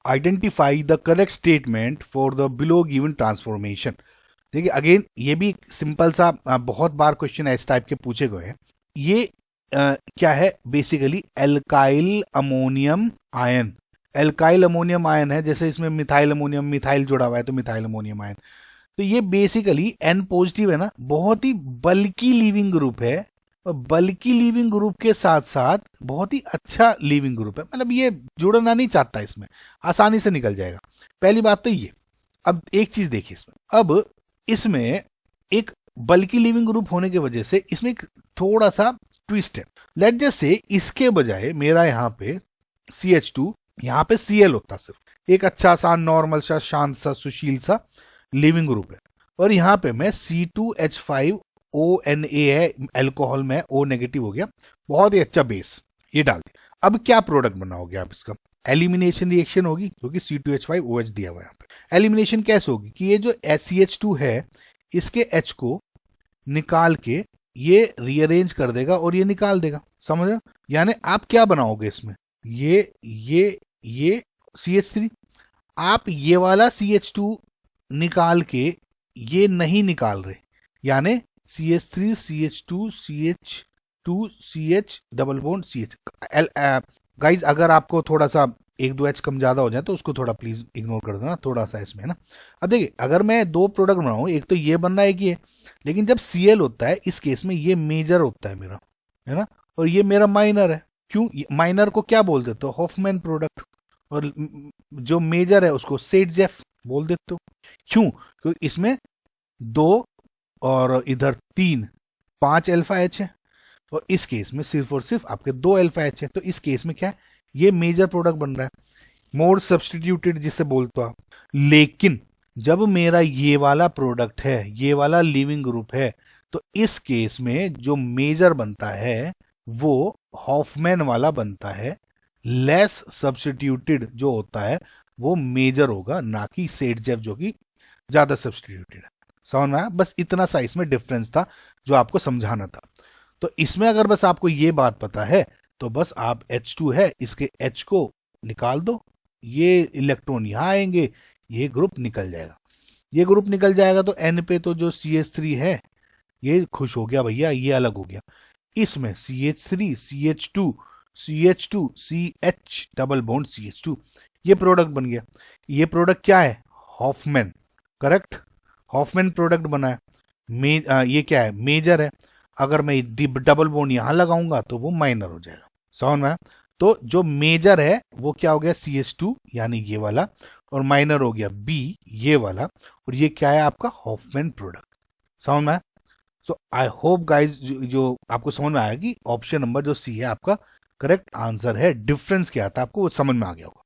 Identify the correct statement for the below given transformation. देखिए again ये भी simple सा बहुत बार क्वेश्चन इस टाइप के पूछे गए हैं। ये क्या है basically alkyl ammonium ion. Alkyl ammonium ion है, जैसे इसमें मिथाइल अमोनियम मिथाइल जुड़ा हुआ है तो मिथाइल अमोनियम आयन। तो ये बेसिकली N पॉजिटिव है ना, बहुत ही बल्की लीविंग ग्रुप है, और बल्की लीविंग ग्रुप के साथ साथ बहुत ही अच्छा लीविंग ग्रुप है, मतलब ये जुड़ना नहीं चाहता, इसमें आसानी से निकल जाएगा। पहली बात तो ये। अब एक चीज देखिए इसमें, अब इसमें एक बल्की लिविंग ग्रुप होने की वजह से इसमें एक थोड़ा सा ट्विस्ट है। लेट जस्ट से इसके बजाय मेरा यहाँ पे CH2, यहाँ पे Cl होता, सिर्फ एक अच्छा सा नॉर्मल सा शांत सा सुशील सा लिविंग ग्रुप है, और यहाँ पे मैं C2H5ONA है, एल्कोहल में O नेगेटिव हो गया, बहुत ही अच्छा बेस ये डाल दिया। अब क्या प्रोडक्ट बना हो गया, आप इसका एलिमिनेशन रिएक्शन होगी, क्योंकि C2H5OH दिया हुआ है यहाँ पे। एलिमिनेशन कैसे होगी कि ये जो CH2 है इसके H को निकाल के ये रीअरेंज कर देगा और ये निकाल देगा, समझ रहे हो? यानी आप क्या बनाओगे इसमें, ये CH3, आप ये वाला CH2 निकाल के ये नहीं निकाल रहे, यानी CH3 CH2 CH2 CH double bond CH। Guys अगर आपको थोड़ा सा 1-2 H कम ज्यादा हो जाए तो उसको थोड़ा प्लीज इग्नोर कर देना, थोड़ा सा इसमें ना। अब देखिए अगर मैं दो प्रोडक्ट बनाऊं, एक तो ये बनना है, एक ये, लेकिन जब Cl होता है इस केस में ये मेजर होता है मेरा, है ना, और ये मेरा माइनर है। क्यों? माइनर को क्या बोल देते हो, हॉफमैन प्रोडक्ट, और जो मेजर है उसको सेटजेफ बोल देते हो। क्यों? क्योंकि इसमें 2 और इधर 3 5 अल्फा H है, और इस केस में सिर्फ और सिर्फ आपके 2 अल्फा H है, तो इस केस में क्या है, ये मेजर प्रोडक्ट बन रहा है, मोर सब्सटीट्यूटेड जिसे बोलते हो आप। लेकिन जब मेरा ये वाला प्रोडक्ट है, ये वाला लिविंग ग्रुप है, तो इस केस में जो मेजर बनता है वो हॉफमैन वाला बनता है, लेस सब्सटीट्यूटेड जो होता है वो मेजर होगा, ना कि सेटजेफ जो कि ज्यादा सब्सटीट्यूटेड है। समझ में आया? बस इतना सा इसमें डिफरेंस था जो आपको समझाना था। तो इसमें अगर बस आपको ये बात पता है तो बस आप H2 है इसके H को निकाल दो, ये इलेक्ट्रॉन यहां आएंगे, ये ग्रुप निकल जाएगा। ये ग्रुप निकल जाएगा तो N पे तो जो CH3 है ये खुश हो गया भैया, ये अलग हो गया। इसमें CH3 CH2 CH double bond CH2, ये प्रोडक्ट बन गया। ये प्रोडक्ट क्या है, हॉफमैन, करेक्ट, हॉफमैन प्रोडक्ट बना है। ये क्या है, मेजर है। अगर मैं डबल बॉन्ड यहां लगाऊंगा तो वो माइनर हो जाएगा। समझ में? तो जो मेजर है वो क्या हो गया, CH2 यानी ये वाला, और माइनर हो गया B ये वाला, और ये क्या है आपका हॉफमैन प्रोडक्ट। समझ में? सो आई होप गाइज जो आपको समझ में आया कि ऑप्शन नंबर जो C है आपका करेक्ट आंसर है। डिफरेंस क्या था आपको वो समझ में आ गया होगा।